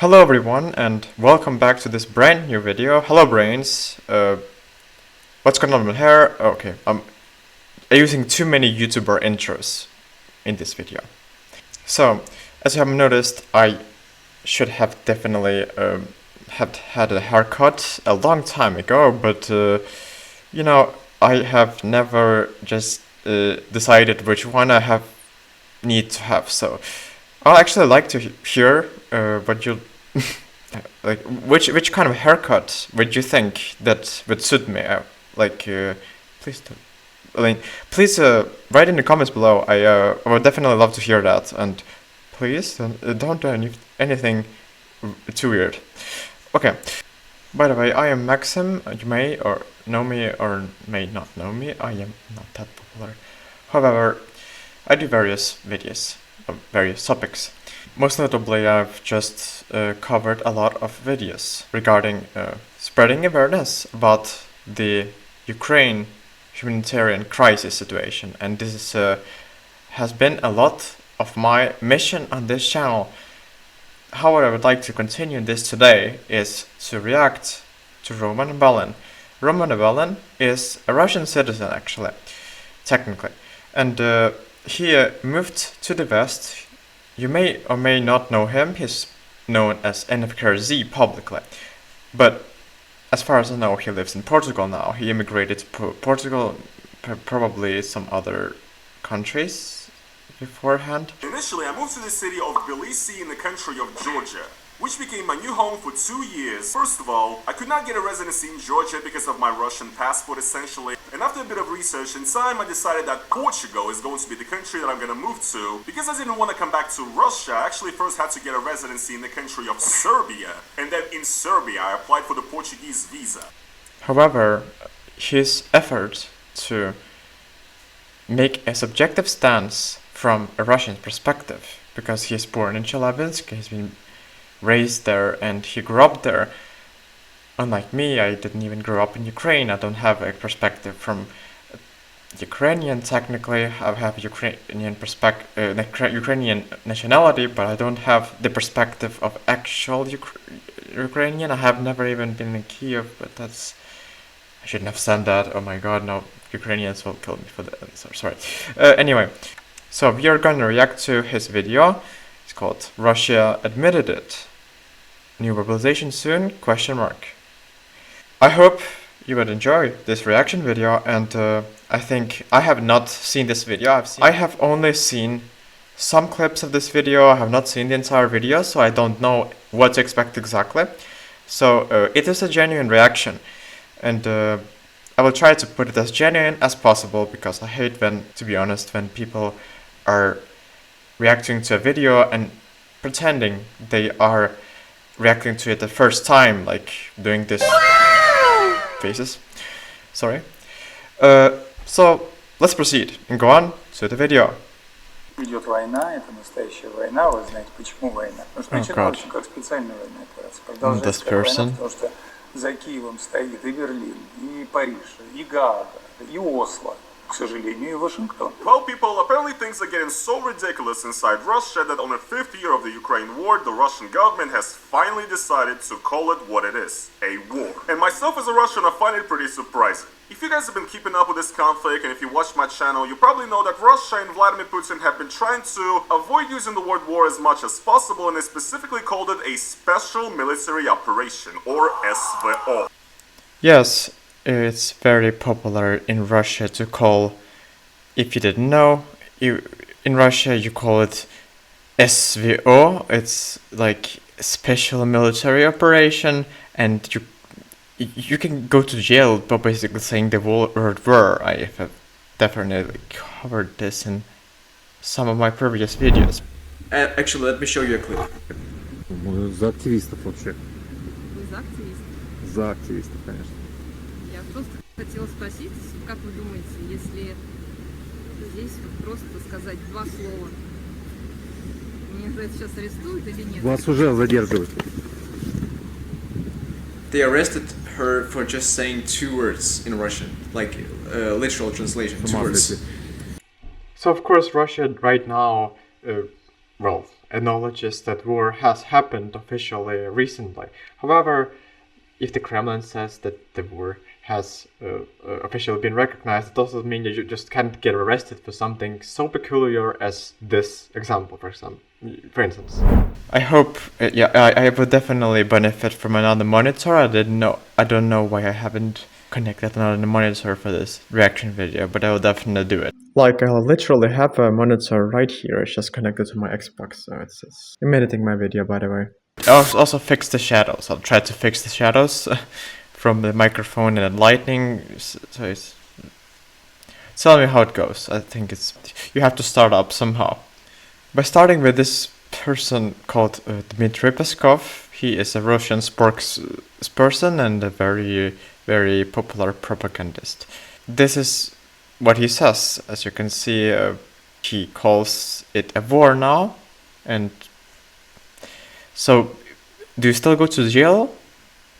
Hello everyone and welcome back to this brand new video. Hello brains. What's going on here? Okay, I'm using too many YouTuber intros in this video. So, as you have noticed, I should have definitely have had a haircut a long time ago, but you know, I have never just decided which one I need to have. So I'd actually like to hear what you like. Which kind of haircut would you think that would suit me? Please do. Please write in the comments below. I would definitely love to hear that. And please don't do anything too weird. Okay. By the way, I am Maxim. You may or know me or may not know me. I am not that popular. However, I do various videos of various topics. Most notably, I've just covered a lot of videos regarding spreading awareness about the Ukraine humanitarian crisis situation, and this is, has been a lot of my mission on this channel. How I would like to continue this today is to react to Roman Abalin. Roman Abalin is a Russian citizen, actually, technically, and he moved to the West. You may or may not know him. He's known as NFKRZ publicly, but as far as I know, he lives in Portugal now. He immigrated to Portugal, probably some other countries beforehand. Initially, I moved to the city of Tbilisi in the country of Georgia, which became my new home for 2 years. First of all, I could not get a residency in Georgia because of my Russian passport, essentially. And after a bit of research and time, I decided that Portugal is going to be the country that I'm going to move to. Because I didn't want to come back to Russia, I actually first had to get a residency in the country of Serbia. And then in Serbia, I applied for the Portuguese visa. However, his effort to make a subjective stance from a Russian perspective, because he is born in Chelyabinsk, he's been raised there and he grew up there. Unlike me, I didn't even grow up in Ukraine. I don't have a perspective from Ukrainian. Technically, I have Ukrainian Ukrainian nationality, but I don't have the perspective of actual Ukrainian. I have never even been in Kiev, but that's, I shouldn't have said that. Oh my god, no, Ukrainians will kill me for that. Sorry. Anyway, so we are going to react to his video. It's called Russia Admitted It. New mobilization soon? ? I hope you would enjoy this reaction video, and I think I have not seen this video. I have only seen some clips of this video. I have not seen the entire video, so I don't know what to expect exactly. So it is a genuine reaction, and I will try to put it as genuine as possible, because I hate when, to be honest, when people are reacting to a video and pretending they are reacting to it the first time, like doing this faces. Sorry. So let's proceed and go on to the video. Идет война, это настоящая война. Вы знаете, почему война? Потому что начиналась как специальная война операция. Продолжается как война, потому что за Киевом стоит и Берлин, и Париж, и Гаага, и Осло. К сожалению, и Вашингтон. Well, people, apparently things are getting so ridiculous inside Russia that on the 5th year of the Ukraine war, the Russian government has finally decided to call it what it is, a war. And myself as a Russian, I find it pretty surprising. If you guys have been keeping up with this conflict, and if you watch my channel, you probably know that Russia and Vladimir Putin have been trying to avoid using the word war as much as possible, and they specifically called it a special military operation, or SVO. Yes, it's very popular in Russia to call, if you didn't know, in Russia you call it SVO. It's like special military operation, and you can go to jail for basically saying the word war. I have definitely covered this in some of my previous videos. Actually, let me show you a clip. За активистов вообще. Вы за активистов? За активистов, конечно. Я просто хотела спросить, как вы думаете, если здесь вот просто сказать 2 слова, меня за это сейчас арестуют или нет? Вас уже задерживают. They arrested her for just saying 2 words in Russian, like literal translation, 2 words. So of course Russia right now, well, acknowledges that war has happened officially recently. However, if the Kremlin says that the war has officially been recognized, it doesn't mean that you just can't get arrested for something so peculiar as this example, for instance. I hope, I would definitely benefit from another monitor. I don't know why I haven't connected another monitor for this reaction video, but I will definitely do it. Like, I literally have a monitor right here. It's just connected to my Xbox, so I'm editing my video, by the way. I'll also fix the shadows. I'll try to fix the shadows from the microphone and the lighting. So it's... Tell me how it goes. I think you have to start up somehow. By starting with this person called Dmitry Peskov. He is a Russian spokesperson and a very, very popular propagandist. This is what he says. As you can see, he calls it a war now. And so, do you still go to jail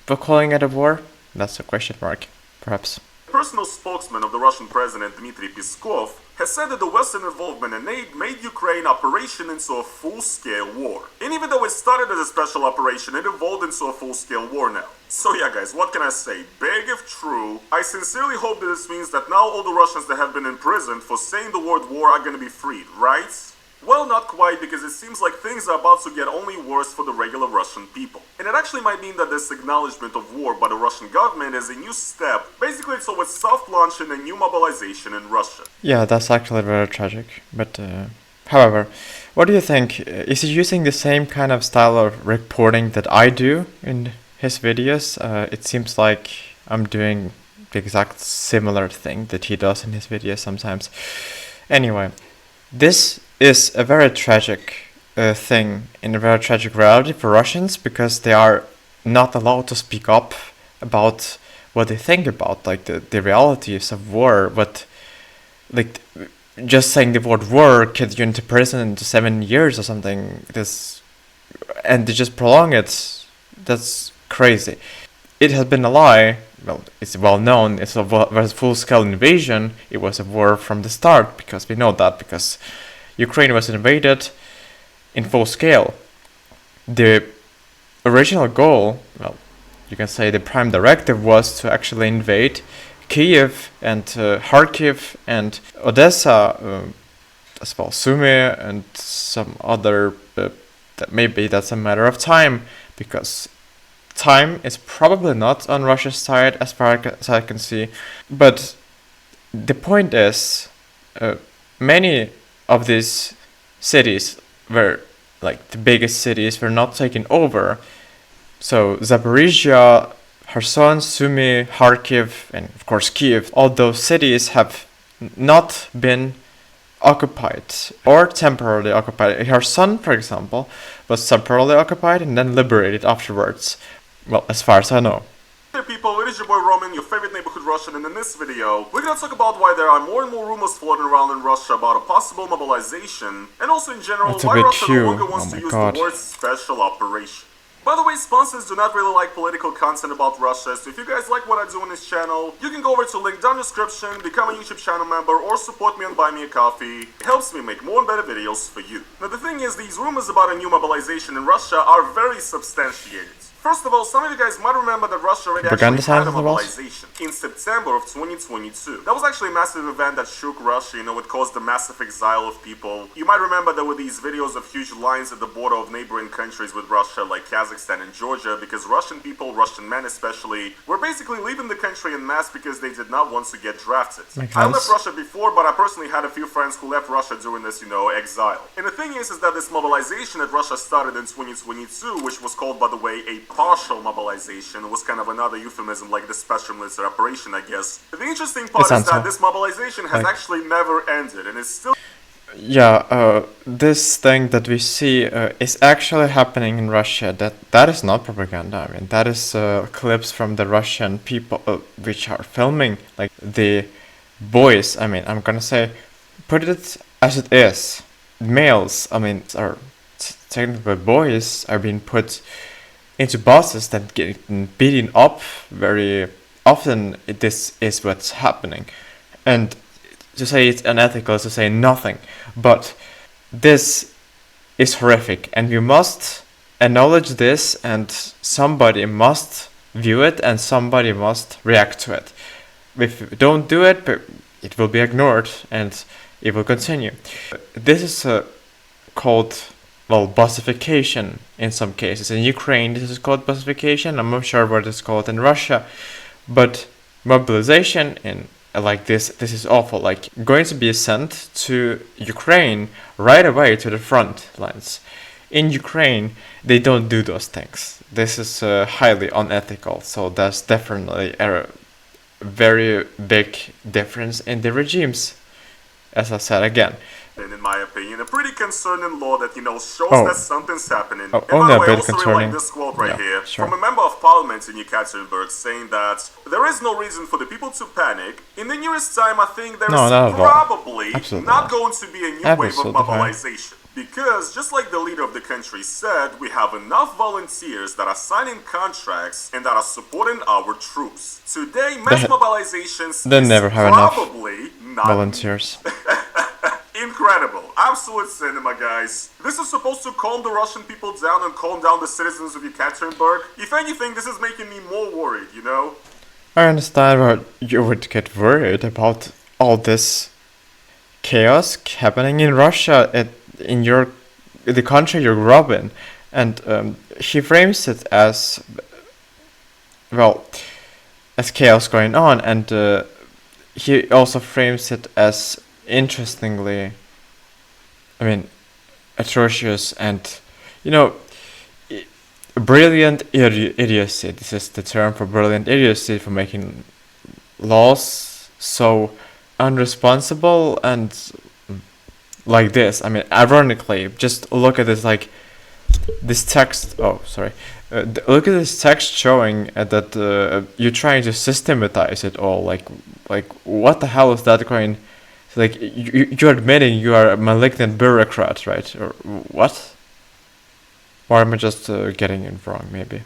for calling it a war? That's a question mark, perhaps. Personal spokesman of the Russian president Dmitry Peskov has said that the Western involvement in aid made Ukraine operation into a full-scale war. And even though it started as a special operation, it evolved into a full-scale war now. So yeah guys, what can I say? Big if true. I sincerely hope that this means that now all the Russians that have been imprisoned for saying the word war are gonna be freed, right? Well, not quite, because it seems like things are about to get only worse for the regular Russian people. And it actually might mean that this acknowledgement of war by the Russian government is a new step, basically towards soft launching a new mobilization in Russia. Yeah, that's actually very tragic. But, however, what do you think? Is he using the same kind of style of reporting that I do in his videos? It seems like I'm doing the exact similar thing that he does in his videos sometimes. Anyway, this is a very tragic thing in a very tragic reality for Russians, because they are not allowed to speak up about what they think about, like the realities of war. But like just saying the word war gets you into prison to 7 years or something. And they just prolong it. That's crazy. It has been a lie. Well, it's well known. It's a full-scale invasion. It was a war from the start, because we know that, because Ukraine was invaded in full scale. The original goal, well, you can say the prime directive, was to actually invade Kiev and Kharkiv and Odessa, as well Sumy and some other, maybe that's a matter of time, because time is probably not on Russia's side as far as I can see. But the point is, many of these cities were, like the biggest cities, were not taken over. So Zaporizhia, Kherson, Sumy, Kharkiv, and of course Kiev, all those cities have not been occupied or temporarily occupied. Kherson, for example, was temporarily occupied and then liberated afterwards. Well, as far as I know. Hey people, it is your boy Roman, your favorite neighborhood Russian, and in this video, we're gonna talk about why there are more and more rumors floating around in Russia about a possible mobilization, and also in general, why Russia no longer wants to use the word special operation. By the way, sponsors do not really like political content about Russia, so if you guys like what I do on this channel, you can go over to link down in the description, become a YouTube channel member, or support me and buy me a coffee. It helps me make more and better videos for you. Now the thing is, these rumors about a new mobilization in Russia are very substantiated. First of all, some of you guys might remember that Russia already actually had a mobilization in September of 2022. That was actually a massive event that shook Russia, it caused a massive exile of people. You might remember there were these videos of huge lines at the border of neighboring countries with Russia, like Kazakhstan and Georgia, because Russian people, Russian men especially, were basically leaving the country en masse because they did not want to get drafted. I left Russia before, but I personally had a few friends who left Russia during this, exile. And the thing is that this mobilization that Russia started in 2022, which was called, by the way, a partial mobilization, was kind of another euphemism, like the special military operation, I guess. The interesting part is that this mobilization has actually never ended, and it's still... Yeah, this thing that we see is actually happening in Russia. That is not propaganda. I mean, that is clips from the Russian people which are filming, like the boys. I mean, I'm gonna say, put it as it is. Males, I mean, are technically boys, are being put into buses that get beaten up very often. This is what's happening, and to say it's unethical is to say nothing. But this is horrific, and we must acknowledge this, and somebody must view it, and somebody must react to it. If we don't do it, it will be ignored, and it will continue. This is called, well, bussification in some cases. In Ukraine, this is called bussification. I'm not sure what it's called in Russia, but mobilization in like this is awful. Like, going to be sent to Ukraine right away to the front lines. In Ukraine, they don't do those things. This is highly unethical. So there's definitely a very big difference in the regimes, as I said again. And in my opinion, a pretty concerning law that, shows that something's happening. Oh, and by the way, I also really concerning. like this quote right here Sure. from a member of parliament in Yekaterinburg saying that there is no reason for the people to panic. In the nearest time, I think there is probably not going to be a new wave of mobilization. Because, just like the leader of the country said, we have enough volunteers that are signing contracts and that are supporting our troops. Today, mass mobilizations they never have probably not volunteers. Incredible. Absolute cinema, guys. This is supposed to calm the Russian people down and calm down the citizens of Yekaterinburg. If anything, this is making me more worried, I understand why you would get worried about all this chaos happening in Russia, in the country you grew up in. And he frames it as, well, as chaos going on. And he also frames it as, interestingly, atrocious and, brilliant idiocy. This is the term for brilliant idiocy, for making laws so unresponsible and like this. Ironically, just look at this, like, this text. Oh, sorry. Look at this text showing that you're trying to systematize it all. Like, what the hell is that going? Like, you're admitting you are a malignant bureaucrat, right? Or what? Or am I just getting it wrong, maybe?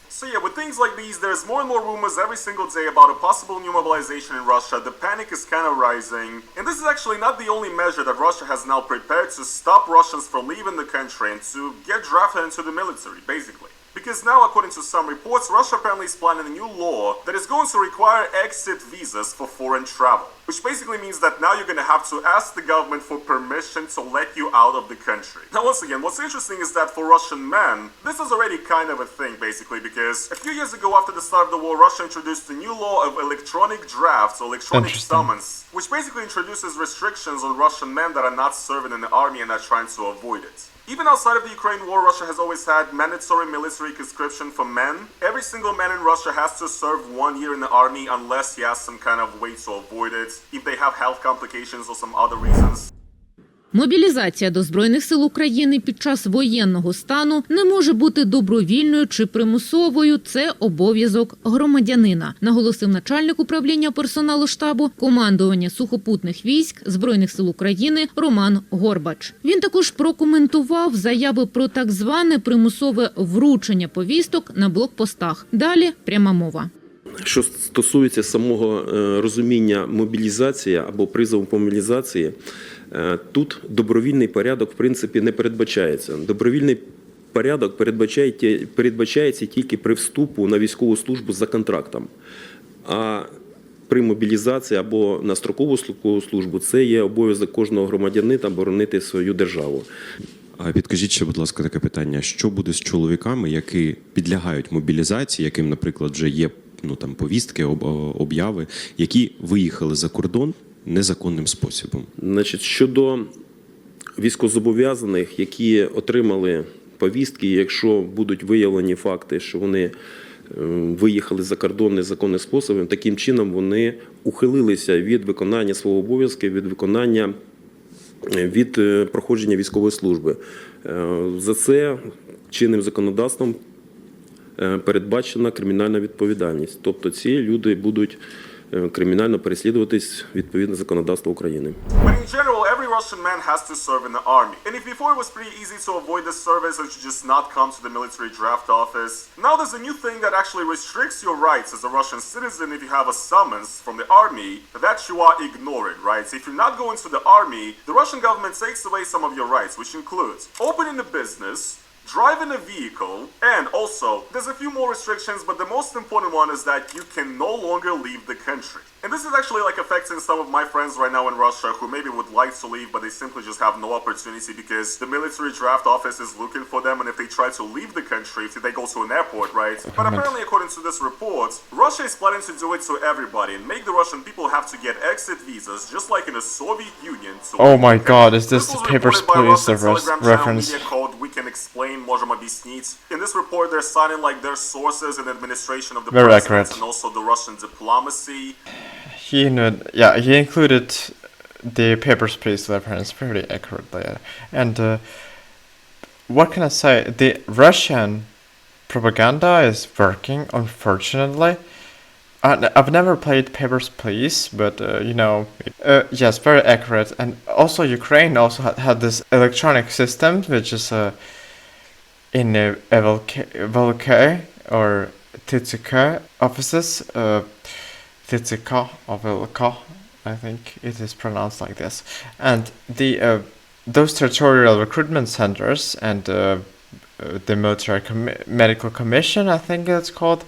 So yeah, with things like these, there's more and more rumors every single day about a possible new mobilization in Russia. The panic is kind of rising. And this is actually not the only measure that Russia has now prepared to stop Russians from leaving the country and to get drafted into the military, basically. Because now, according to some reports, Russia apparently is planning a new law that is going to require exit visas for foreign travel. Which basically means that now you're going to have to ask the government for permission to let you out of the country. Now, once again, what's interesting is that for Russian men, this is already kind of a thing, basically, because a few years ago after the start of the war, Russia introduced a new law of electronic drafts, or electronic summons, which basically introduces restrictions on Russian men that are not serving in the army and are trying to avoid it. Even outside of the Ukraine war, Russia has always had mandatory military conscription for men. Every single man in Russia has to serve 1 year in the army unless he has some kind of way to avoid it, if they have health complications or some other reasons. Мобілізація до Збройних сил України під час воєнного стану не може бути добровільною чи примусовою. Це обов'язок громадянина, наголосив начальник управління персоналу штабу командування сухопутних військ Збройних сил України Роман Горбач. Він також прокоментував заяви про так зване примусове вручення повісток на блокпостах. Далі пряма мова. Що стосується самого розуміння мобілізації або призову по мобілізації, тут порядок, в принципі, не передбачається. Добровільний порядок передбачається тільки при вступу на військову службу за контрактом. А при мобілізації або на строкову службу це є обов'язок кожного громадянина боронити свою державу. А підкажіть ще, будь ласка, таке питання. Що буде з чоловіками, які підлягають мобілізації, яким, наприклад, вже є повістки, обяви, які виїхали за кордон незаконним способом? Значить, щодо військовозобов'язаних, які отримали повістки, якщо будуть виявлені факти, що вони виїхали за кордон незаконним способом, таким чином вони ухилилися від виконання свого обов'язку, від проходження військової служби. За це чинним законодавством передбачена кримінальна відповідальність. Тобто ці люди будуть кримінально переслідуватись відповідно законодавства України. But in general, every Russian man has to serve in the army. And if before it was pretty easy to avoid this service and to just not come to the military draft office, now there's a new thing that actually restricts your rights as a Russian citizen if you have a summons from the army that you are ignored, right? So if you're not going to the army, the Russian government takes away some of your rights, which includes opening a business, driving a vehicle, and also, there's a few more restrictions, but the most important one is that you can no longer leave the country. And this is actually like affecting some of my friends right now in Russia who maybe would like to leave, but they simply just have no opportunity because the military draft office is looking for them, and if they try to leave the country, if they go to an airport, right? But apparently, according to this report, Russia is planning to do it to everybody and make the Russian people have to get exit visas, just like in the Soviet Union. Oh my god, is this the Papers, Please reference? Called We Can Explain, Можем объяснить. In this report, they're citing like their sources and administration of the Very president accurate. and also the Russian diplomacy. He included the Papers, Please reference very accurately. And what can I say? The Russian propaganda is working, unfortunately. I've never played Papers, Please, but yes, very accurate. And also Ukraine also had this electronic system, which is in VLK or TTK offices, TTK or VLK, I think it is pronounced like this. And those territorial recruitment centers and the military medical commission, I think it's called,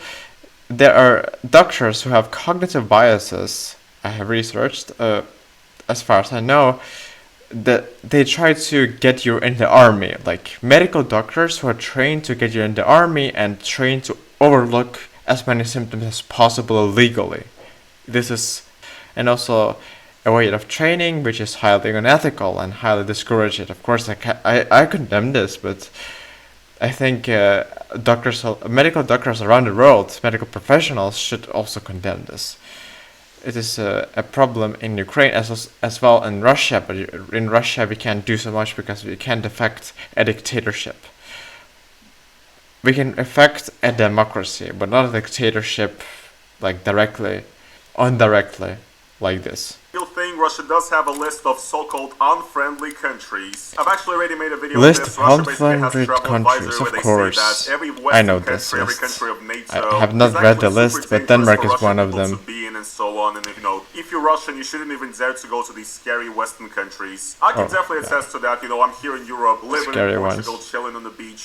there are doctors who have cognitive biases. I have researched, as far as I know, that they try to get you in the army, like medical doctors who are trained to get you in the army and trained to overlook as many symptoms as possible legally. This is, and also a way of training which is highly unethical and highly discouraged. Of course, I condemn this, but I think medical doctors around the world, medical professionals, should also condemn this. It is a problem in Ukraine as well in Russia, but in Russia we can't do so much because we can't affect a dictatorship. We can affect a democracy, but not a dictatorship, like indirectly, like this. Thing, Russia does have a list of so-called unfriendly countries. I've actually already made a video List of this. of Russia basically has a unfriendly travel countries, advisory of where they course. say that every I Western know country, this every list. country of NATO I have not is read the actually list, super but dangerous Denmark for is Russian one of people them. to be in and so on. And if you're Russian, you shouldn't even dare to go to these scary Western countries. I can definitely attest to that. I'm here in Europe, living Scary in Portugal, chilling on the beach.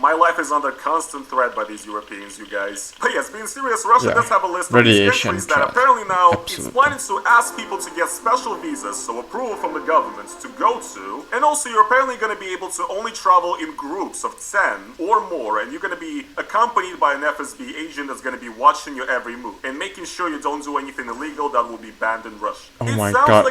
My life is under constant threat by these Europeans, you guys. But yes, being serious, Russia does have a list of these countries that apparently now it's planning to ask people to get special visas, so approval from the government to go to. And also, you're apparently going to be able to only travel in groups of 10 or more, and you're going to be accompanied by an FSB agent that's going to be watching your every move and making sure you don't do anything illegal that will be banned in Russia. Oh my god,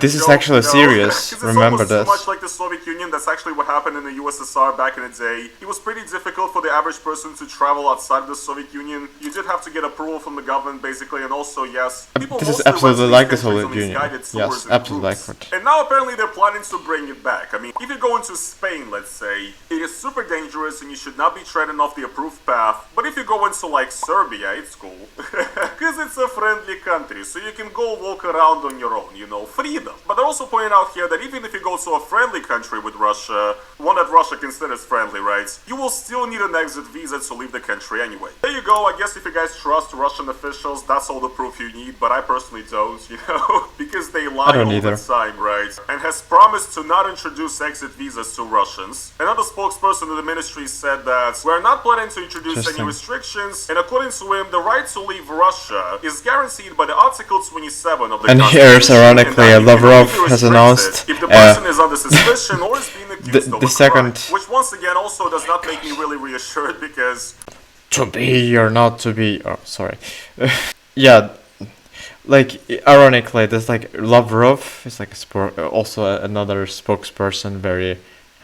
this is actually serious. Remember this. Much like the Soviet Union, that's actually what happened in the USSR back in the day. It was pretty difficult for the average person to travel outside of the Soviet Union. You did have to get approval from the government, basically, and also, yes, people this is mostly absolutely went to like the these countries Soviet on these Union. guided tours Yes, in absolutely groups. like it. And now apparently they're planning to bring it back. I mean, if you go into Spain, let's say, it is super dangerous and you should not be treading off the approved path. But if you go into like Serbia, it's cool. Because it's a friendly country, so you can go walk around on your own, freedom. But they're also pointing out here that even if you go to a friendly country with Russia, one that Russia considers friendly, right, you will still need an exit visa to leave the country anyway. There you go. I guess if you guys trust Russian officials, that's all the proof you need, but I personally don't, because they lie all the time, right? And has promised to not introduce exit visas to Russians. Another spokesperson of the ministry said that we're not planning to introduce any restrictions, and according to him, the right to leave Russia is guaranteed by the Article 27 of the Constitution. And here's ironically, Lavrov has announced if the person is under suspicion or is being accused of a crime, which once again also does not make me really reassured because to be or not to be, yeah, like ironically, there's like Lavrov is like also another spokesperson.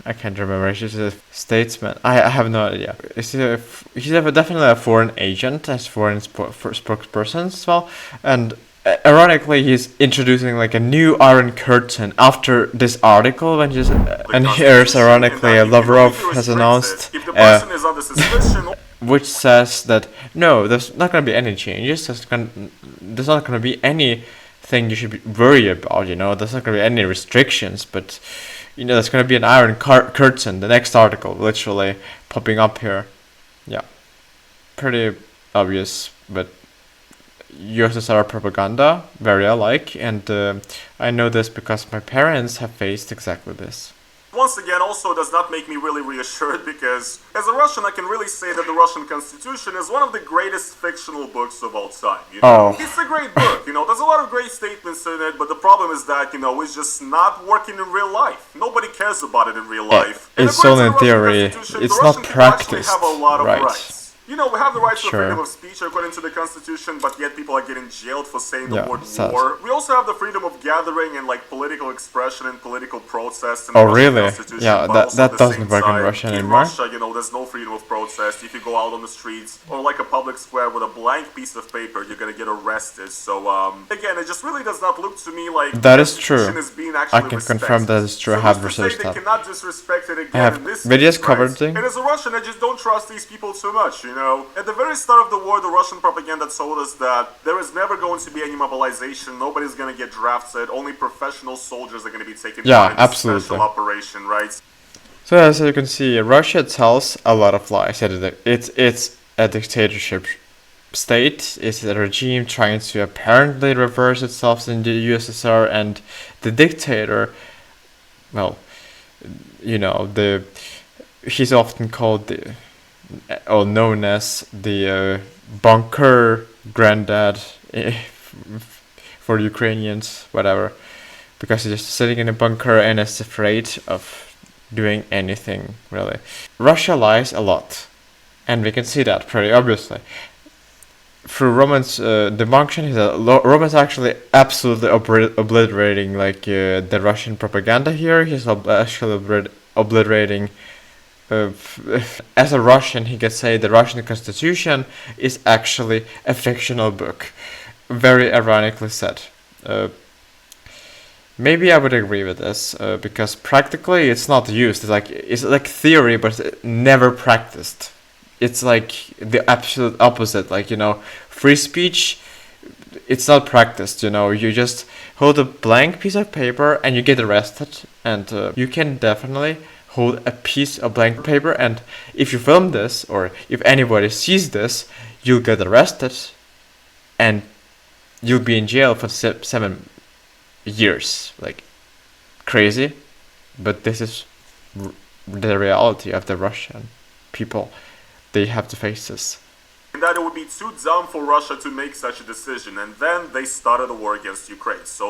I can't remember. He's a statesman. I have no idea. He's definitely a foreign agent, as foreign spokesperson as well. And ironically, he's introducing like a new Iron Curtain after this article. And here's ironically, Lavrov has announced which says that no, there's not going to be any changes. There's not going to be anything you should be worried about. There's not going to be any restrictions, but there's going to be an iron curtain. The next article, literally popping up here. Yeah, pretty obvious, but USSR propaganda, very alike, and I know this because my parents have faced exactly this. Once again, also does not make me really reassured, because as a Russian I can really say that the Russian Constitution is one of the greatest fictional books of all time. It's a great book, there's a lot of great statements in it, but the problem is that, it's just not working in real life. Nobody cares about it in real life. It's only in theory, it's not practiced, have a lot of right? Rights. We have the right to Sure. freedom of speech according to the Constitution, but yet people are getting jailed for saying the Yeah, word sad. war. We also have the freedom of gathering and political expression and political protest. In Oh, the Russian really? Constitution, Yeah, but that- also that at the doesn't same work in time, Russia anymore. In Russia, there's no freedom of protest. If you go out on the streets or a public square with a blank piece of paper, you're gonna get arrested. So again, it just really does not look to me like That the is true. Constitution is being actually I can confirm respected. that is true. I So have who's to say researched they that. cannot disrespect it again I have in this videos case, covered right? thing. And as a Russian, I just don't trust these people too much, At the very start of the war, the Russian propaganda told us that there is never going to be any mobilization, nobody's going to get drafted, only professional soldiers are going to be taken part in this absolutely. special operation, right? So as you can see, Russia tells a lot of lies. It's a dictatorship state. It's a regime trying to apparently reverse itself in the USSR, and the dictator, well, he's often called or known as the bunker granddad for Ukrainians, whatever, because he's just sitting in a bunker and is afraid of doing anything, really. Russia lies a lot, and we can see that pretty obviously. Through Roman's demonction, Roman's actually absolutely obliterating the Russian propaganda here. He's actually obliterating. As a Russian, he could say the Russian Constitution is actually a fictional book. Very ironically said. Maybe I would agree with this because practically it's not used. It's like theory, but never practiced. It's like the absolute opposite. Free speech, it's not practiced. You just hold a blank piece of paper and you get arrested, and you can definitely hold a piece of blank paper, and if you film this or if anybody sees this, you'll get arrested and you'll be in jail for 7 years. Crazy, but this is the reality of the Russian people. They have to face this. And that it would be too dumb for Russia to make such a decision, and then they started a war against Ukraine. So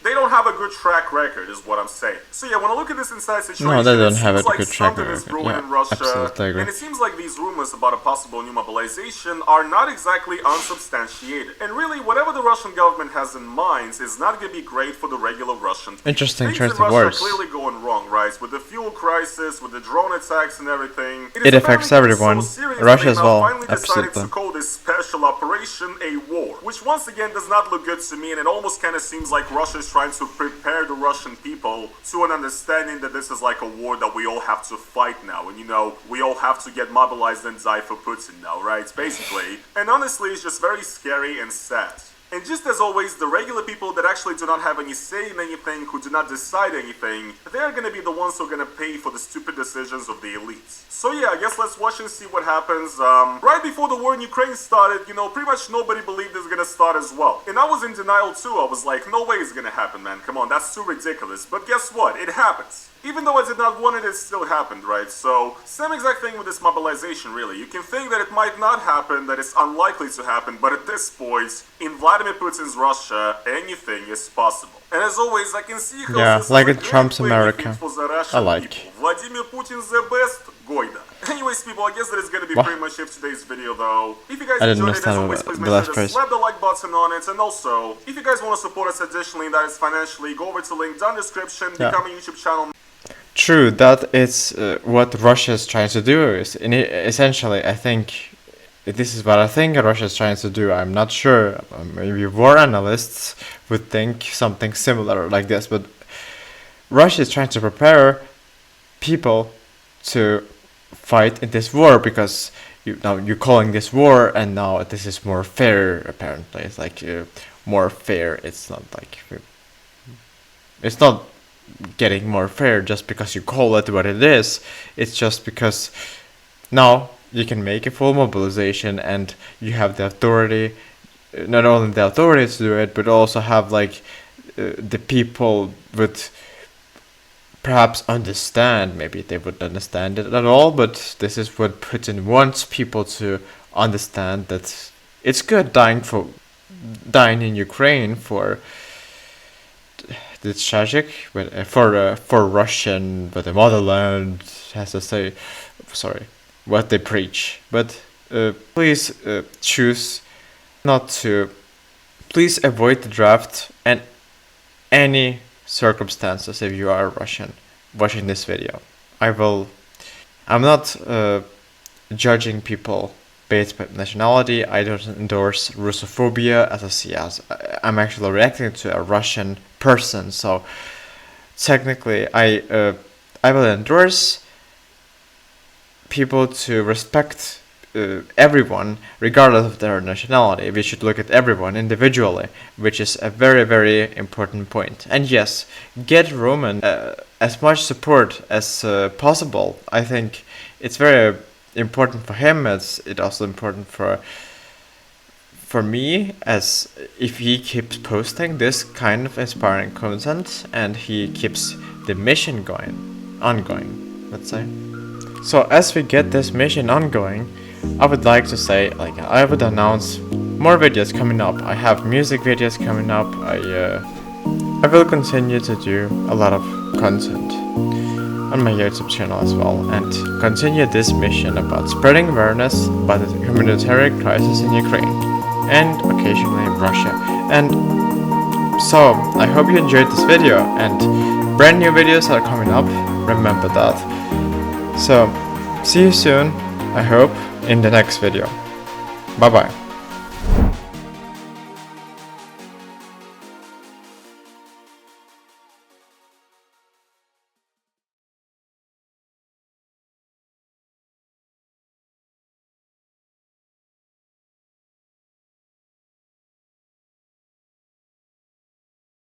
they don't have a good track record, is what I'm saying. So yeah, when I look at this inside situation, No, they don't have a like good track something is record. brewing Yeah, in Russia, absolutely agree. and it seems like these rumors about a possible new mobilization are not exactly unsubstantiated. And really, whatever the Russian government has in mind is not going to be great for the regular Russian people. Interesting Things choice in of Russia words. are clearly going wrong, right? With the fuel crisis, with the drone attacks and everything. It affects everyone. So serious Russia they as now well, finally decided absolutely. to call this special operation a war, which once again does not look good to me, and it almost kind of seems like Russia is trying to prepare the Russian people to an understanding that this is like a war that we all have to fight now, and we all have to get mobilized and die for Putin now, right? Basically. And honestly, it's just very scary and sad. And just as always, the regular people that actually do not have any say in anything, who do not decide anything, they're gonna be the ones who are gonna pay for the stupid decisions of the elites. So yeah, I guess let's watch and see what happens. Right before the war in Ukraine started, pretty much nobody believed it's gonna start as well. And I was in denial too. I was like, no way it's gonna happen, man. Come on, that's too ridiculous. But guess what? It happens. Even though I did not want it, it still happened, right? So, same exact thing with this mobilization, really. You can think that it might not happen, that it's unlikely to happen, but at this point, in Vladimir Putin's Russia, anything is possible. And as always, I can see how Yeah, this like is in a Trump's great America. benefit for the Russian I like. people. Vladimir Putin the best, Goida. Anyways, people, I guess that is going to be What? pretty much it for today's video, though. If you guys I didn't enjoyed it, as understand always, what please the make last sure to phrase. slap the like button on it. And also, if you guys want to support us additionally, that is financially, go over to the link down in the description, Yeah. become a YouTube channel. True, that is what Russia is trying to do. Essentially, I think this is what I think Russia is trying to do. I'm not sure. Maybe war analysts would think something similar like this, but Russia is trying to prepare people to fight in this war because you're calling this war, and now this is more fair. Apparently, it's like more fair. It's not like it's not getting more fair just because you call it what it is. It's just because now you can make a full mobilization, and you have the authority, not only the authority to do it, but also have like the people would perhaps understand. Maybe they wouldn't understand it at all, but this is what Putin wants people to understand, that it's good dying in Ukraine for it's tragic, but for Russian, but the motherland has to say, sorry, what they preach. But please choose not to. Please avoid the draft and any circumstances if you are Russian watching this video. I'm not judging people based on nationality. I don't endorse Russophobia as I'm actually reacting to a Russian person, so technically I will endorse people to respect everyone regardless of their nationality. We should look at everyone individually, which is a very, very important point. And yes, get Roman as much support as possible. I think it's very important for him, as it's also important for me, as if he keeps posting this kind of inspiring content and he keeps the mission ongoing, let's say. So as we get this mission ongoing, I would like to say, like, I would announce more videos coming up. I have music videos coming up. I will continue to do a lot of content on my YouTube channel as well, and continue this mission about spreading awareness about the humanitarian crisis in Ukraine and occasionally in Russia. And so I hope you enjoyed this video, and brand new videos are coming up, remember that. So see you soon, I hope, in the next video. Bye bye.